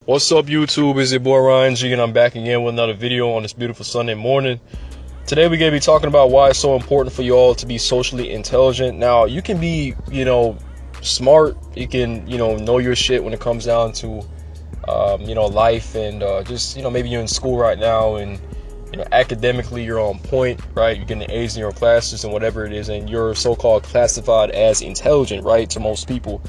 What's up, YouTube? It's your boy Ryan G, and I'm back again with another video on this beautiful Sunday morning. Today we're going to be talking about why it's so important for you all to be socially intelligent. Now, you can be, smart. You can, know your shit when it comes down to, life and just, maybe you're in school right now and, academically you're on point, right? You're getting A's in your classes and whatever it is, and you're so-called classified as intelligent, right, to most people.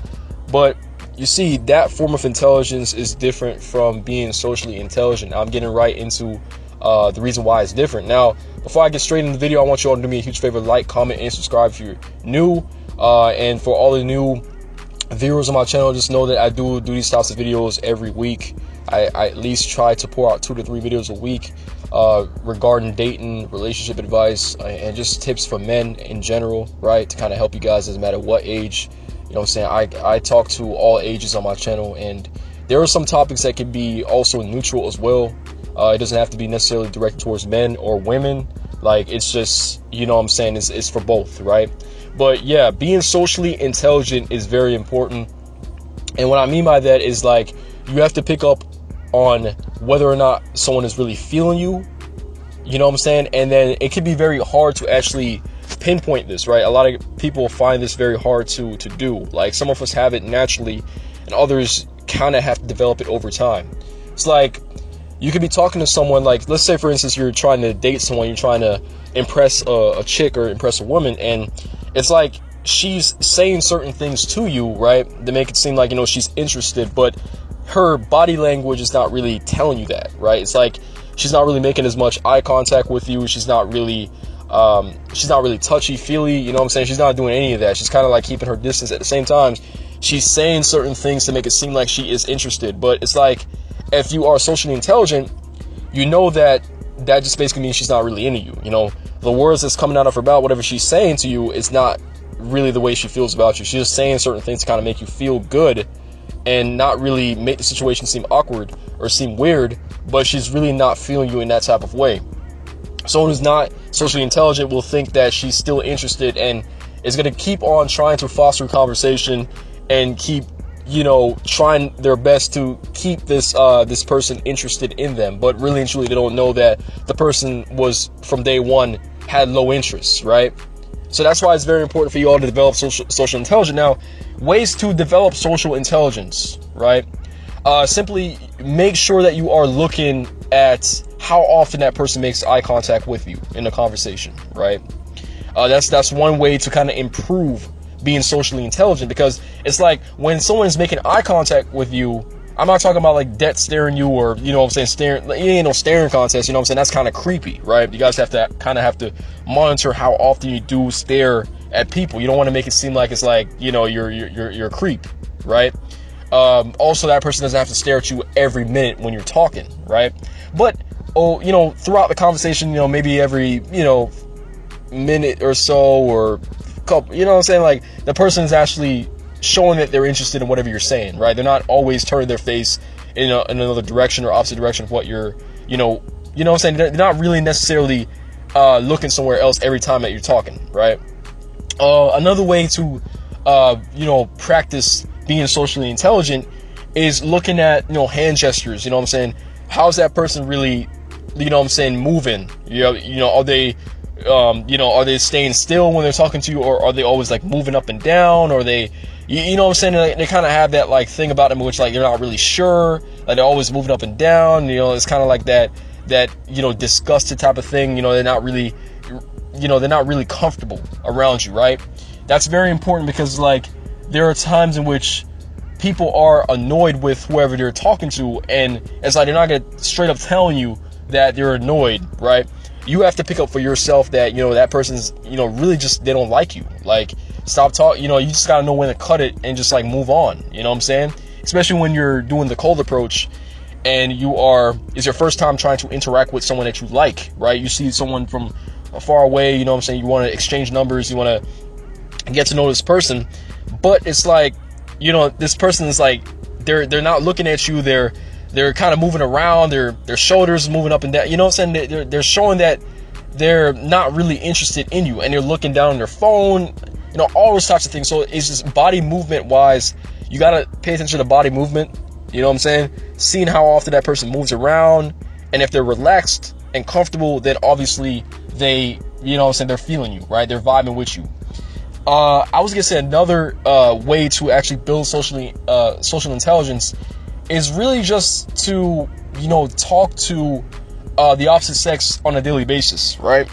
But you see, that form of intelligence is different from being socially intelligent. I'm getting right into the reason why it's different. Now, before I get straight into the video, I want you all to do me a huge favor: like, comment, and subscribe if you're new. And for all the new viewers on my channel, just know that I do these types of videos every week. I at least try to pour out 2 to 3 videos a week regarding dating, relationship advice, and just tips for men in general, right? To kind of help you guys, doesn't matter what age. You know what I'm saying? I talk to all ages on my channel, and there are some topics that can be also neutral as well. It doesn't have to be necessarily directed towards men or women. Like, it's just, it's for both, right? But yeah, being socially intelligent is very important. And what I mean by that is, like, you have to pick up on whether or not someone is really feeling you. You know what I'm saying? And then it can be very hard to actually pinpoint this, right? A lot of people find this very hard to do. Like, some of us have it naturally, and others kind of have to develop it over time. It's like, you could be talking to someone, like, let's say for instance you're trying to date someone, you're trying to impress a chick or impress a woman, and it's like she's saying certain things to you, right, to make it seem like, she's interested, but her body language is not really telling you that, right? It's like she's not really making as much eye contact with you. She's not really touchy-feely, you know what I'm saying? She's not doing any of that. She's kind of like keeping her distance. At the same time, she's saying certain things to make it seem like she is interested. But it's like, if you are socially intelligent, you know that just basically means she's not really into you. The words that's coming out of her mouth, whatever she's saying to you, is not really the way she feels about you. She's just saying certain things to kind of make you feel good and not really make the situation seem awkward or seem weird, but she's really not feeling you in that type of way. Someone who's not socially intelligent will think that she's still interested and is going to keep on trying to foster a conversation and keep, trying their best to keep this person interested in them. But really and truly, they don't know that the person was, from day one, had low interest, right? So that's why it's very important for you all to develop social intelligence. Now, ways to develop social intelligence, right? Simply make sure that you are looking at how often that person makes eye contact with you in a conversation, right? That's one way to kind of improve being socially intelligent, because it's like when someone is making eye contact with you, I'm not talking about like dead staring you or, staring. It ain't no staring contest, that's kind of creepy, right? You guys have to monitor how often you do stare at people. You don't want to make it seem like it's like, you're a creep, right? Also, that person doesn't have to stare at you every minute when you're talking, right? But, throughout the conversation, maybe every, minute or so or couple, like the person is actually showing that they're interested in whatever you're saying, right? They're not always turning their face in another direction or opposite direction of what you're, They're not really necessarily looking somewhere else every time that you're talking, right? Another way to, practice being socially intelligent is looking at, hand gestures. How's that person really, moving? Are they staying still when they're talking to you, or are they always like moving up and down, or they, they kind of have that like thing about them which like they're not really sure, like they're always moving up and down, it's kind of like that disgusted type of thing, they're not really comfortable around you, right? That's very important, because like there are times in which people are annoyed with whoever they're talking to, and it's like they're not gonna straight up telling you that they're annoyed, right? You have to pick up for yourself that, that person's, really just, they don't like you. Like, stop talking, you just gotta know when to cut it and just like move on, you know what I'm saying? Especially when you're doing the cold approach and it's your first time trying to interact with someone that you like, right? You see someone from far away, you want to exchange numbers, you want to get to know this person, but it's like, this person is like, they're not looking at you, they're kind of moving around, their shoulders moving up and down, they're showing that they're not really interested in you, and they're looking down on their phone, all those types of things. So it's just body movement wise, you got to pay attention to body movement You know what I'm saying? Seeing how often that person moves around, and if they're relaxed and comfortable, then obviously they, you know what I'm saying, they're feeling you, right? They're vibing with you. I was gonna say another way to actually build social intelligence is really just to, you know, talk to the opposite sex on a daily basis, right?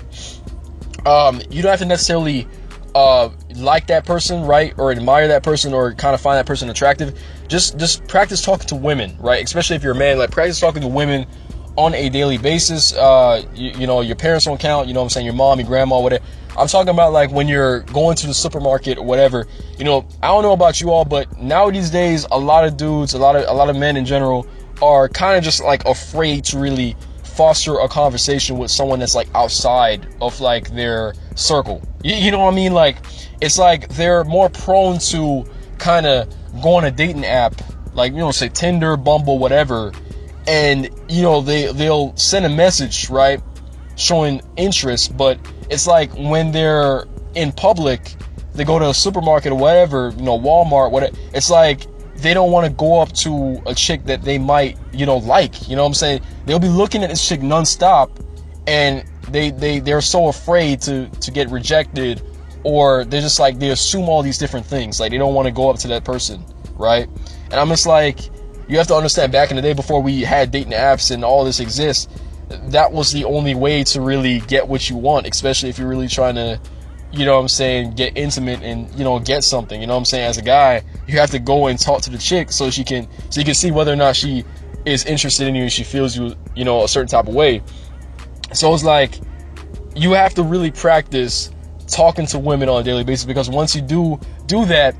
You don't have to necessarily like that person, right, or admire that person, or kind of find that person attractive. Just practice talking to women, right? Especially if you're a man, like practice talking to women on a daily basis. You know, your parents don't count, you know what I'm saying, your mom, your grandma, whatever. I'm talking about like when you're going to the supermarket or whatever. You know, I don't know about you all, but now these days, a lot of dudes, a lot of men in general are kind of just like afraid to really foster a conversation with someone that's like outside of like their circle. You know what I mean? Like, it's like they're more prone to kind of go on a dating app, like, you know, say Tinder, Bumble, whatever, and, you know, they'll send a message, right, showing interest, but it's like when they're in public, they go to a supermarket or whatever, you know, Walmart, whatever, it's like they don't want to go up to a chick that they might, you know, like, you know what I'm saying? They'll be looking at this chick nonstop, and they're so afraid to get rejected, or they're just like, they assume all these different things, like they don't want to go up to that person, right? And I'm just like, you have to understand, back in the day before we had dating apps and all this exists, that was the only way to really get what you want, especially if you're really trying to, you know what I'm saying, get intimate and, you know, get something. You know what I'm saying? As a guy, you have to go and talk to the chick so you can see whether or not she is interested in you and she feels you, you know, a certain type of way. So it's like, you have to really practice talking to women on a daily basis, because once you do that,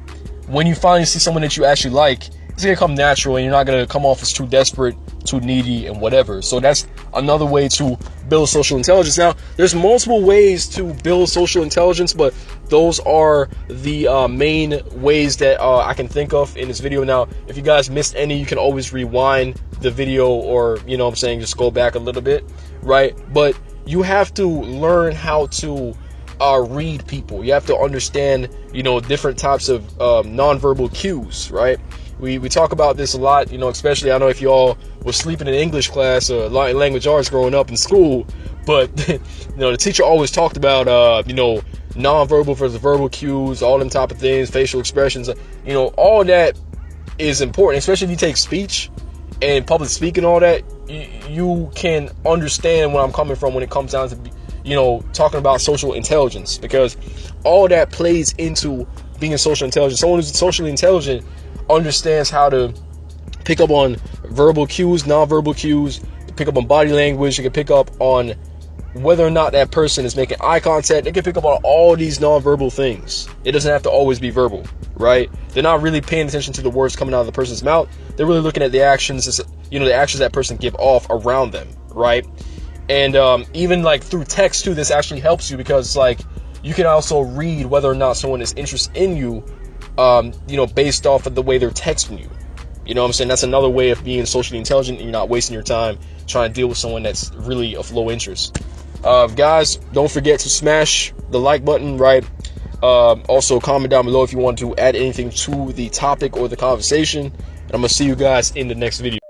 when you finally see someone that you actually like, it's gonna come natural, and you're not gonna come off as too desperate, too needy, and whatever. So that's another way to build social intelligence. Now, there's multiple ways to build social intelligence, but those are the main ways that I can think of in this video. Now, if you guys missed any, you can always rewind the video, or, you know what I'm saying, just go back a little bit, right? But you have to learn how to read people. You have to understand, you know, different types of nonverbal cues, right? We talk about this a lot, you know, especially, I know if y'all were sleeping in English class or language arts growing up in school, but, you know, the teacher always talked about, you know, nonverbal versus verbal cues, all them type of things, facial expressions, you know, all that is important, especially if you take speech and public speaking, all that. You can understand where I'm coming from when it comes down to, you know, talking about social intelligence, because all that plays into being social intelligent. Someone who's socially intelligent understands how to pick up on verbal cues, non-verbal cues, pick up on body language. They can pick up on whether or not that person is making eye contact. They can pick up on all these non-verbal things. It doesn't have to always be verbal, right? They're not really paying attention to the words coming out of the person's mouth. They're really looking at the actions, you know, the actions that person give off around them, right? And even like through text too, this actually helps you, because like you can also read whether or not someone is interested in you, you know, based off of the way they're texting you. You know what I'm saying? That's another way of being socially intelligent, and you're not wasting your time trying to deal with someone that's really of low interest. Guys, don't forget to smash the like button, right? Also, comment down below if you want to add anything to the topic or the conversation. And I'm going to see you guys in the next video.